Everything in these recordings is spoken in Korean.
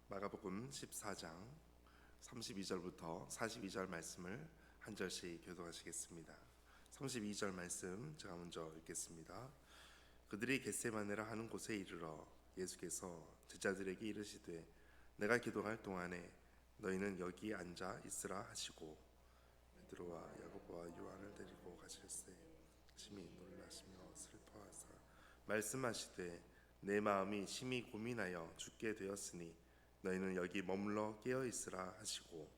마가복음 14장 32절부터 42절 말씀을 한 절씩 교독하시겠습니다. 32절 말씀 제가 먼저 읽겠습니다. 그들이 겟세마네라 하는 곳에 이르러 예수께서 제자들에게 이르시되 내가 기도할 동안에 너희는 여기 앉아 있으라 하시고 베드로와 야고보와 요한을 데리고 가실세 심히 놀라시며 슬퍼하사 말씀하시되 내 마음이 심히 고민하여 죽게 되었으니 너희는 여기 머물러 깨어 있으라 하시고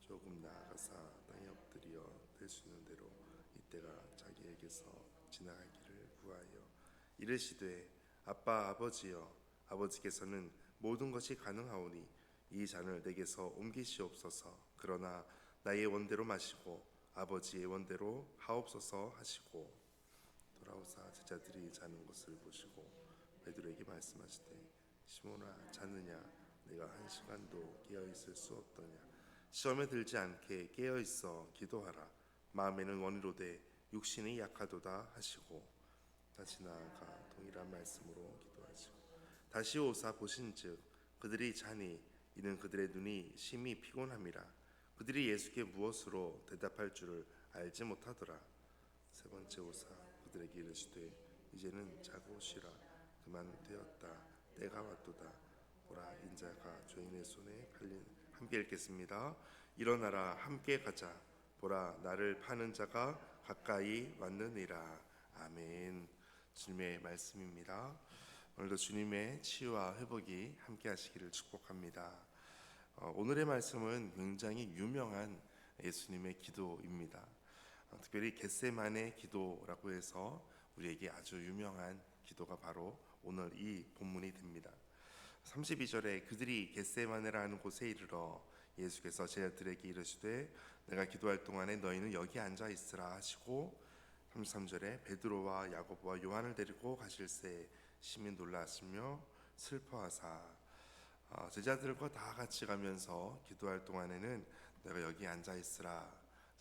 조금 나아가사 땅에 엎드려 될 수 있는 대로 이때가 자기에게서 지나가기를 구하여 이르시되 아빠 아버지여 아버지께서는 모든 것이 가능하오니 이 잔을 내게서 옮기시옵소서. 그러나 나의 원대로 마시고 아버지의 원대로 하옵소서 하시고 돌아오사 제자들이 자는 것을 보시고 베드로에게 말씀하시되 시몬아 자느냐 내가 한 시간도 깨어 있을 수 없더냐. 시험에 들지 않게 깨어 있어 기도하라. 마음에는 원이로되 육신이 약하도다 하시고 다시 나아가 동일한 말씀으로 기도하시고 다시 오사 보신즉 그들이 자니 이는 그들의 눈이 심히 피곤함이라. 그들이 예수께 무엇으로 대답할 줄을 알지 못하더라. 세 번째 오사 그들에게 이르시되 이제는 자고 쉬라. 그만 되었다. 때가 왔도다. 보라 인자가 죄인의 손에 팔린. 함께 읽겠습니다. 일어나라 함께 가자. 보라 나를 파는 자가 가까이 왔느니라. 아멘. 주님의 말씀입니다. 오늘도 주님의 치유와 회복이 함께 하시기를 축복합니다. 오늘의 말씀은 굉장히 유명한 예수님의 기도입니다. 특별히 겟세마네 기도라고 해서 우리에게 아주 유명한 기도가 바로 오늘 이 본문이 됩니다. 32절에 그들이 겟세마네라 하는 곳에 이르러 예수께서 제자들에게 이르시되 내가 기도할 동안에 너희는 여기 앉아 있으라 하시고 33절에 베드로와 야고보와 요한을 데리고 가실새 심히 놀라시며 슬퍼하사 제자들과 다 같이 가면서 기도할 동안에는 내가 여기 앉아 있으라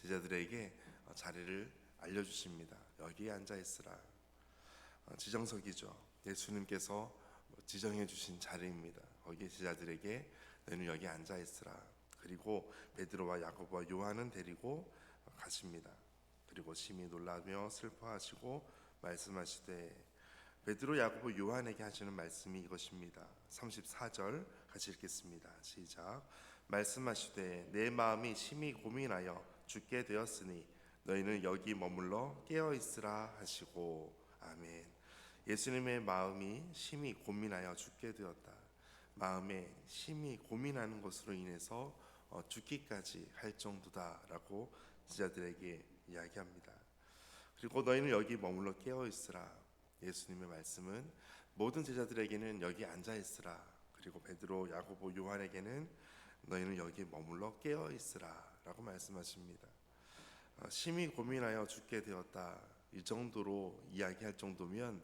제자들에게 자리를 알려주십니다. 여기 앉아 있으라. 지정석이죠. 예수님께서 지정해 주신 자리입니다. 거기에 제자들에게 너희는 여기 앉아 있으라. 그리고 베드로와 야고보와 요한은 데리고 가십니다. 그리고 심히 놀라며 슬퍼하시고 말씀하시되 베드로 야고보 요한에게 하시는 말씀이 이것입니다. 34절 같이 읽겠습니다. 시작. 말씀하시되 내 마음이 심히 고민하여 죽게 되었으니 너희는 여기 머물러 깨어 있으라 하시고 아멘. 예수님의 마음이 심히 고민하여 죽게 되었다. 마음에 심히 고민하는 것으로 인해서 죽기까지 할 정도다라고 제자들에게 이야기합니다. 그리고 너희는 여기 머물러 깨어 있으라. 예수님의 말씀은 모든 제자들에게는 여기 앉아 있으라. 그리고 베드로, 야고보, 요한에게는 너희는 여기 머물러 깨어 있으라라고 말씀하십니다. 심히 고민하여 죽게 되었다. 이 정도로 이야기할 정도면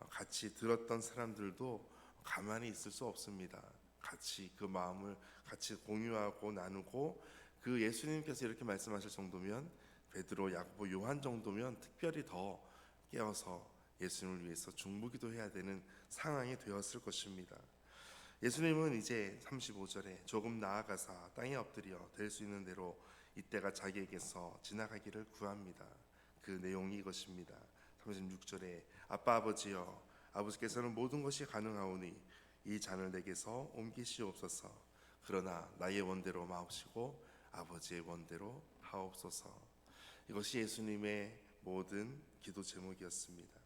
같이 들었던 사람들도 가만히 있을 수 없습니다. 같이 그 마음을 같이 공유하고 나누고 그 예수님께서 이렇게 말씀하실 정도면 베드로, 야고보, 요한 정도면 특별히 더 깨어서 예수님을 위해서 중보기도 해야 되는 상황이 되었을 것입니다. 예수님은 이제 35절에 조금 나아가사 땅에 엎드려 될 수 있는 대로 이때가 자기에게서 지나가기를 구합니다. 그 내용이 이것입니다. 36절에 아빠 아버지여 아버지께서는 모든 것이 가능하오니 이 잔을 내게서 옮기시옵소서. 그러나 나의 원대로 마옵시고 아버지의 원대로 하옵소서. 이것이 예수님의 모든 기도 제목이었습니다.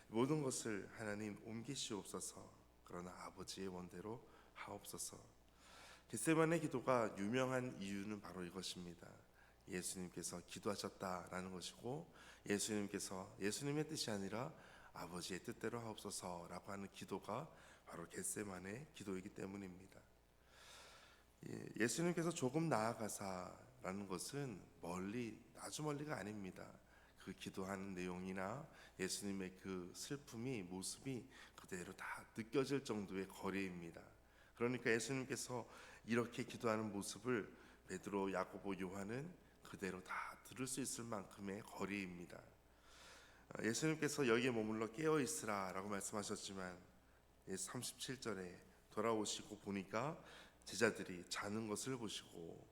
모든 것을 하나님 옮기시옵소서. 그러나 아버지의 원대로 하옵소서. 겟세마네 기도가 유명한 이유는 바로 이것입니다. 예수님께서 기도하셨다라는 것이고 예수님께서 예수님의 뜻이 아니라 아버지의 뜻대로 하옵소서라고 하는 기도가 바로 겟세마네 기도이기 때문입니다. 예수님께서 조금 나아가사라는 것은 아주 멀리가 아닙니다. 그 기도하는 내용이나 예수님의 그 슬픔이 모습이 그대로 다 느껴질 정도의 거리입니다. 그러니까 예수님께서 이렇게 기도하는 모습을 베드로, 야고보, 요한은 그대로 다 들을 수 있을 만큼의 거리입니다. 예수님께서 여기에 머물러 깨어 있으라 라고 말씀하셨지만 37절에 돌아오시고 보니까 제자들이 자는 것을 보시고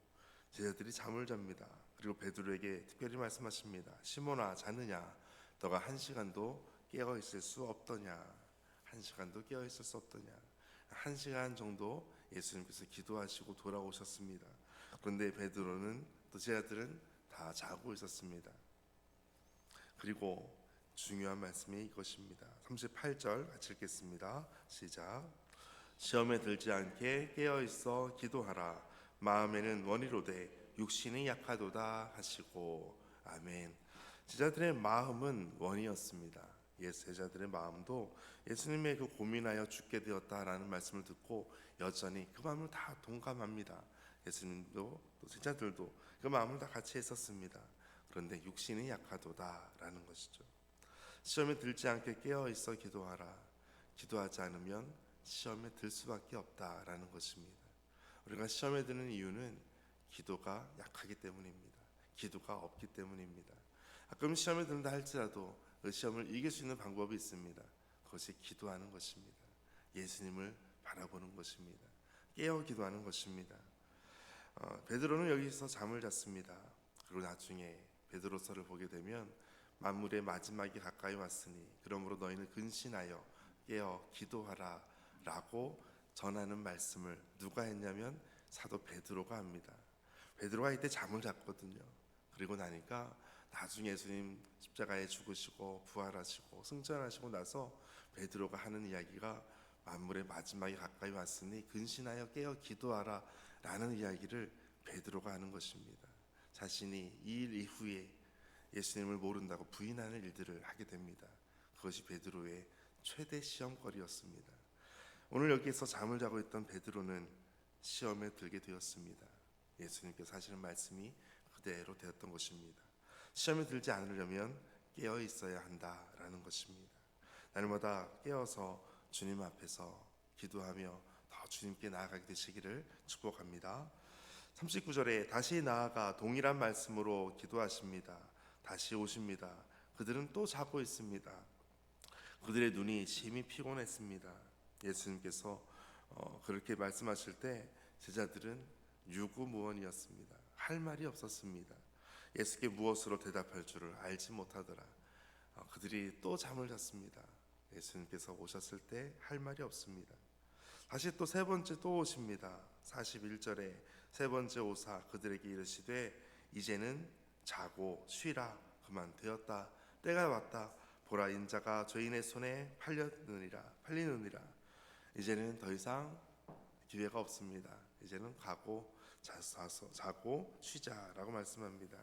제자들이 잠을 잡니다. 그리고 베드로에게 특별히 말씀하십니다. 시몬아, 자느냐? 너가 1시간도 깨어 있을 수 없더냐? 1시간도 깨어 있을 수 없더냐? 1시간 정도 예수님께서 기도하시고 돌아오셨습니다. 그런데 베드로는 또 제자들은 다 자고 있었습니다. 그리고 중요한 말씀이 이것입니다. 38절 같이 읽겠습니다. 시작. 시험에 들지 않게 깨어 있어 기도하라. 마음에는 원이로되 육신이 약하도다 하시고. 아멘. 제자들의 마음은 원이었습니다. 제자들의 마음도 예수님의 그 고민하여 죽게 되었다라는 말씀을 듣고 여전히 그 마음을 다 동감합니다. 예수님도 또 제자들도 그 마음을 다 같이 했었습니다. 그런데 육신이 약하도다라는 것이죠. 시험에 들지 않게 깨어 있어 기도하라. 기도하지 않으면 시험에 들 수밖에 없다라는 것입니다. 우리가 시험에 드는 이유는 기도가 약하기 때문입니다. 기도가 없기 때문입니다. 가끔 시험에 든다 할지라도 그 시험을 이길 수 있는 방법이 있습니다. 그것이 기도하는 것입니다. 예수님을 바라보는 것입니다. 깨어 기도하는 것입니다. 베드로는 여기서 잠을 잤습니다. 그리고 나중에 베드로서를 보게 되면 만물의 마지막이 가까이 왔으니 그러므로 너희는 근신하여 깨어 기도하라 라고 전하는 말씀을 누가 했냐면 사도 베드로가 합니다. 베드로가 이때 잠을 잤거든요. 그리고 나니까 나중에 예수님 십자가에 죽으시고 부활하시고 승천하시고 나서 베드로가 하는 이야기가 만물의 마지막이 가까이 왔으니 근신하여 깨어 기도하라 라는 이야기를 베드로가 하는 것입니다. 자신이 이 일 이후에 예수님을 모른다고 부인하는 일들을 하게 됩니다. 그것이 베드로의 최대 시험거리였습니다. 오늘 여기에서 잠을 자고 있던 베드로는 시험에 들게 되었습니다. 예수님께서 하시는 말씀이 그대로 되었던 것입니다. 시험에 들지 않으려면 깨어 있어야 한다라는 것입니다. 날마다 깨어서 주님 앞에서 기도하며 더 주님께 나아가게 되시기를 축복합니다. 39절에 다시 나아가 동일한 말씀으로 기도하십니다. 다시 오십니다. 그들은 또 자고 있습니다. 그들의 눈이 심히 피곤했습니다. 예수님께서 그렇게 말씀하실 때 제자들은 유구무원이었습니다. 할 말이 없었습니다. 예수께 무엇으로 대답할 줄을 알지 못하더라. 그들이 또 잠을 잤습니다. 예수님께서 오셨을 때 할 말이 없습니다. 다시 또 세 번째 또 오십니다. 41절에 세 번째 오사 그들에게 이르시되 이제는 자고 쉬라. 그만 되었다. 때가 왔다. 보라, 인자가 죄인의 손에 팔리느니라. 이제는 더 이상 기회가 없습니다. 이제는 가고 자고 쉬자라고 말씀합니다.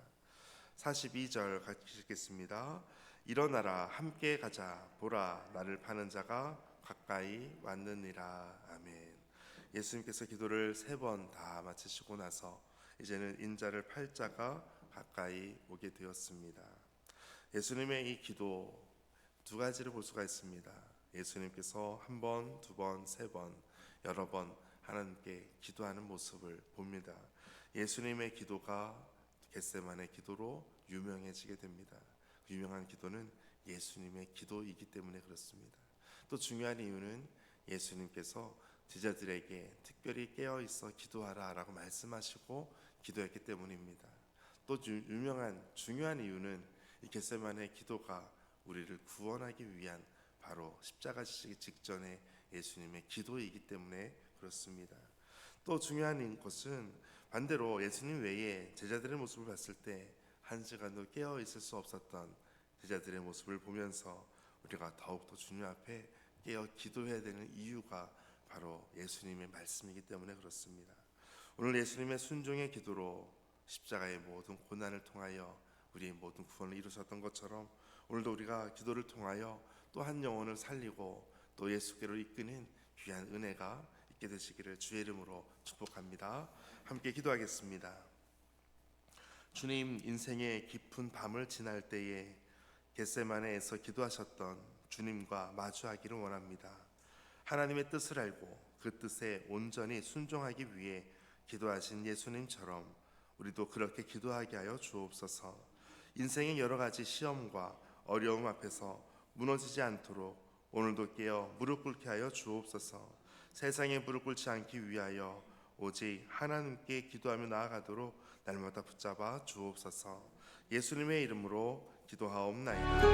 42절 같이 읽겠습니다. 일어나라, 함께 가자. 보라, 나를 파는 자가 가까이 왔느니라. 아멘. 예수님께서 기도를 3번 다 마치시고 나서 이제는 인자를 팔 자가 가까이 오게 되었습니다. 예수님의 이 기도 두 가지를 볼 수가 있습니다. 예수님께서 한 번, 두 번, 세 번, 여러 번 하나님께 기도하는 모습을 봅니다. 예수님의 기도가 겟세마네 기도로 유명해지게 됩니다. 그 유명한 기도는 예수님의 기도이기 때문에 그렇습니다. 또 중요한 이유는 예수님께서 제자들에게 특별히 깨어 있어 기도하라라고 말씀하시고 기도했기 때문입니다. 또 중요한 이유는 이 겟세마네 기도가 우리를 구원하기 위한 바로 십자가 지시기 직전에 예수님의 기도이기 때문에 그렇습니다. 또 중요한 것은 반대로 예수님 외에 제자들의 모습을 봤을 때 한 시간도 깨어 있을 수 없었던 제자들의 모습을 보면서 우리가 더욱더 주님 앞에 깨어 기도해야 되는 이유가 바로 예수님의 말씀이기 때문에 그렇습니다. 오늘 예수님의 순종의 기도로 십자가의 모든 고난을 통하여 우리의 모든 구원을 이루셨던 것처럼 오늘도 우리가 기도를 통하여 또 한 영혼을 살리고 또 예수께로 이끄는 귀한 은혜가 있게 되시기를 주의 이름으로 축복합니다. 함께 기도하겠습니다. 주님, 인생의 깊은 밤을 지날 때에 겟세마네에서 기도하셨던 주님과 마주하기를 원합니다. 하나님의 뜻을 알고 그 뜻에 온전히 순종하기 위해 기도하신 예수님처럼 우리도 그렇게 기도하게 하여 주옵소서. 인생의 여러 가지 시험과 어려움 앞에서 무너지지 않도록 오늘도 깨어 무릎 꿇게 하여 주옵소서. 세상에 무릎 꿇지 않기 위하여 오직 하나님께 기도하며 나아가도록 날마다 붙잡아 주옵소서. 예수님의 이름으로 기도하옵나이다.